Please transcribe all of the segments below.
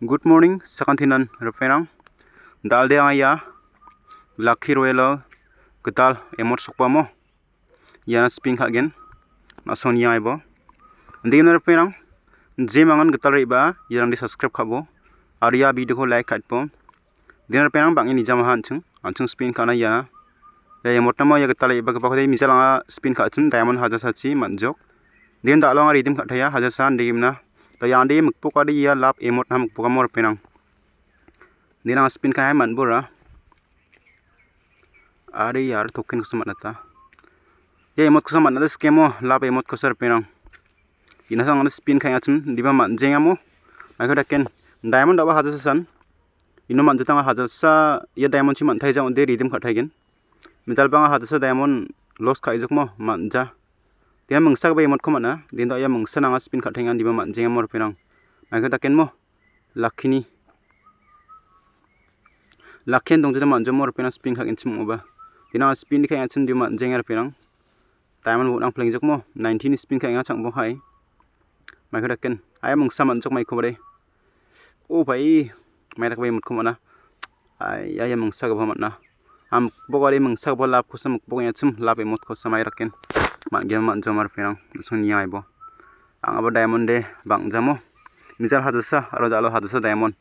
Good morning, sakantinan referang. Dal de aya Lucky Royal ketal emot sukpamo. Ya spin kagen. Nason ya ibo. Ndi na referang. Je mangan ketal riba yang di subscribe kabo. Aria video ko like katpo. Din referang bang ini jamahan chung. Anchung spin kana ya. Ya emot nama ya ketal riba kepak de misalanga spin kachum diamond haja sachi manjok. Din dalong ridim kataya haja san digimna. तो यहाँ दे मुक्पोका दे या लाभ एमोट ना मुक्पोका मोर पेनांग देना स्पिन का है मन बोरा अरे यार टोकन को समझ आता ये एमोट को समझ आता स्केमो लाभ एमोट को सर पेनांग इना संग स्पिन का याचम दिबा मन जेंगामो माइको डकेन डायमंड दबा हाजा सन इनो मन जता हाजा सा ये डायमंड छि मन थाइ जाउ दे रिदम खटाइगेन मिताल बांगा हाजा सा डायमंड लॉस खाइजकमो मन जा dia mengsak ba emot ko mana din da ya mengsa nanga spin khathengan diba man jenga mor penang maiko taken mo lakhini lakhen dong jama manjo mor penang spin khagen chim oba dina spin dikha ya chim diba man jenga penang diamond bu nang pling jok mo 19 spin kha nga chang bo hai maiko taken aya mengsa man jok mai ko bare o bhai mai tak ba emot ko mana ai ya mengsa ga ba mana am bogari mengsa ba lap ko sam bo ya chim lap emot ko samai raken मान गेम मान जमार पेरां सुनिया आइबो आं अब डायमंड दे बांग जामो मिजाल हाजसा आरो दालो हाजसा डायमंड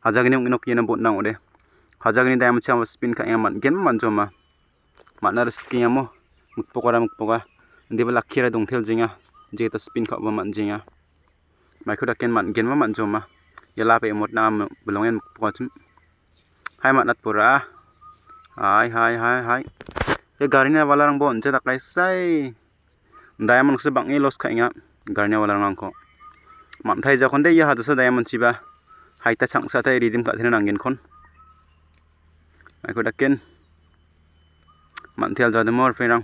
हाजागनि उनो किना बोट नांगो दे हाजागनि डायमंड चाम स्पिन का मान गेम मान जमा मानर स्कियामो मुकपोका देबा लाखिरा दंथेल जिंगा जेता स्पिन का मान जिंगा माइको दाकेन मान गेम मान जमा यला पे मोट नाम बलंगेन मुकपोका चम हाय मानत पुरा हाय ये गारिना वाला रंग बोन जता काइसाई डायमंड से बांगे लॉस खाइंगा गारने वाला रंग को मानथाय जखन दे या हाजसा डायमंड चिबा हाइता सांगसा थाय रिदिम खाथेन नांगेन खन माइको दाकेन मानथेल जादे मोर फेरां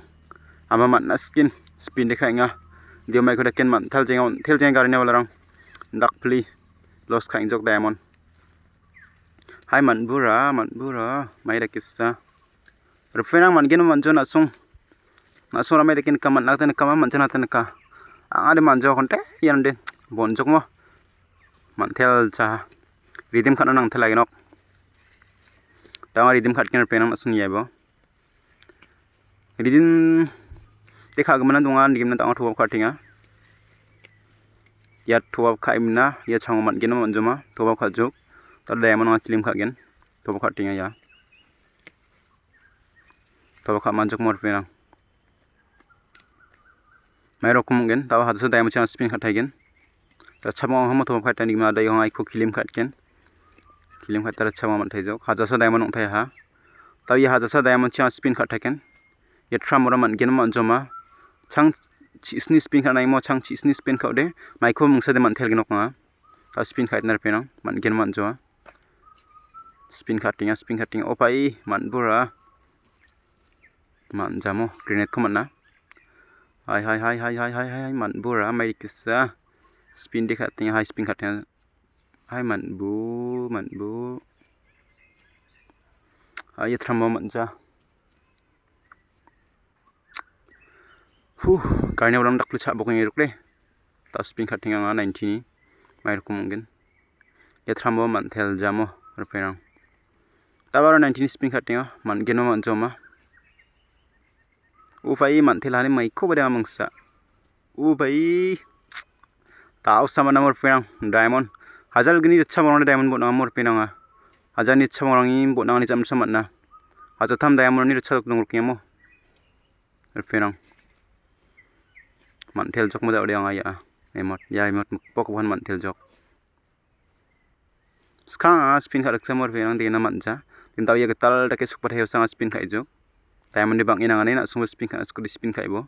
आमा मानना स्किन स्पिन देखाइंगा दियो माइको दाकेन मानथाल जेंगा थेल जेंगा गारने वाला रंग डाकप्ली लॉस खाइं जक डायमंड हाय मनबुरा माइरा किस्सा रफेनां मानगेन मानजो नासुं रामाय देकिन कमान नातन कमा मानजन नातन का आदे मानजो खनते यानदे बनजक मो मानथेल चा रिदिम खाना नांथेल लागेनक दामा रिदिम खाटकेन पेनां नासुं याबो रिदिम देखा गमना दंगा निगिमना दामा थोब खाटिंगा या थोब खाइमना या चांग मानगेन मानजोमा थोब खाजोक त डायमंड क्लिम खागेन थोब खाटिंगा या तो खा मानजक मोर पेनां माइ रकम गेन ताव हाजसा डायमंड चांस स्पिन खाटाइगेन त छाबो हम तो फाइटानि मा दाय हाय को खिलिम खाटकेन खिलिम खाटार छाबो मानथाय जक हाजसा डायमंड नंथाय हा ताव या हाजसा डायमंड चांस स्पिन खाटाइगेन ये ट्रामरा मानगेन मानजमा चांग चिसनि स्पिन खानाय मो चांग चिसनि स्पिन खावदे माइको मुंसा दे मानथेल गेनक मा ता स्पिन खाइतनार पेनां मानगेन मानजवा स्पिन खाटिंग ओपाई मानबुरा मान जामो ग्रेनेड को मन्ना हाय मानबुरा माइ किस्सा स्पिन दिखाते हैं हाय स्पिन खाते हैं हाय मानबु हाय थ्रमो मनजा कारने वाला डकले छा बकने रुकले ता स्पिन खाते हैं 90 माइ को मंगेन ये थ्रमो मानथेल जामो रपेरां ताबारो 19 स्पिन खाते हैं मान गेनो मानजमा भाई मानथेल हाने माइको बदे मंगसा भाई ताव सामान मोर पेनां डायमंड हाजार गनि इच्छा बरन डायमंड बोना मोर पेनांगा हाजारनि इच्छा बरंनि बोनांनि जाम सामना हाजार थाम डायमंडनि इच्छा दंग केमो पेनां मानथेल जक मदा अदे आंगा या एमोट पकवान मानथेल जक स्का स्पिन खारकसा मोर पेनां देना मानजा दिन ताव ये ताल तके सुपरहेव सांगा स्पिन खाइजो डायमंड बांग इनांगाने ना सुंग स्पिन खा स्कुल स्पिन खाइबो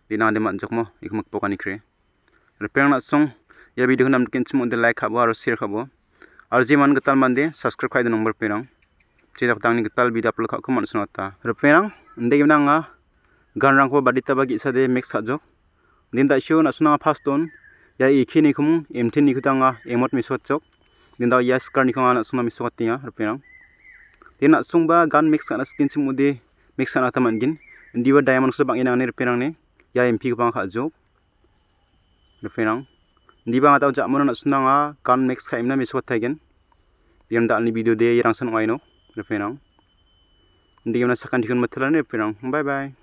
दिना दे मानजक मो इखमक पोकानि क्रे रिपेयर ना सुंग या वीडियो नाम किनच मो दे लाइक खाबो आरो शेयर खाबो आरो जे मान गताल मान दे सब्सक्राइब खाइदो नंबर पेरां जे जक तांनि गताल वीडियो अपलोड खाखो मानसनता रिपेरां इंदे गिनांगा गानरांखौ बादिता बागि सादे मिक्स खाजो दिन दाइसो ना सुना फास्ट टन या इखिनि खुम एम10 नि खुदांगा एमोट मिसोत जक दिन दा या स्कार नि खंगा ना सुना मिसोतिया रिपेरां दिन सुंगबा गान मिक्स खाना स्किन सिमुदे मिक्स खाना तमनगिन दिवा डायमंड से बांगिना ने रिपेरां ने या एमपी को बांग खाजो रिपेरां di bang atau jak mono nak sunanga kan next kai na miswat thagen biam da ni video de yang san wai no repenang ndi gam na sakan dikun mathala ne repenang bye bye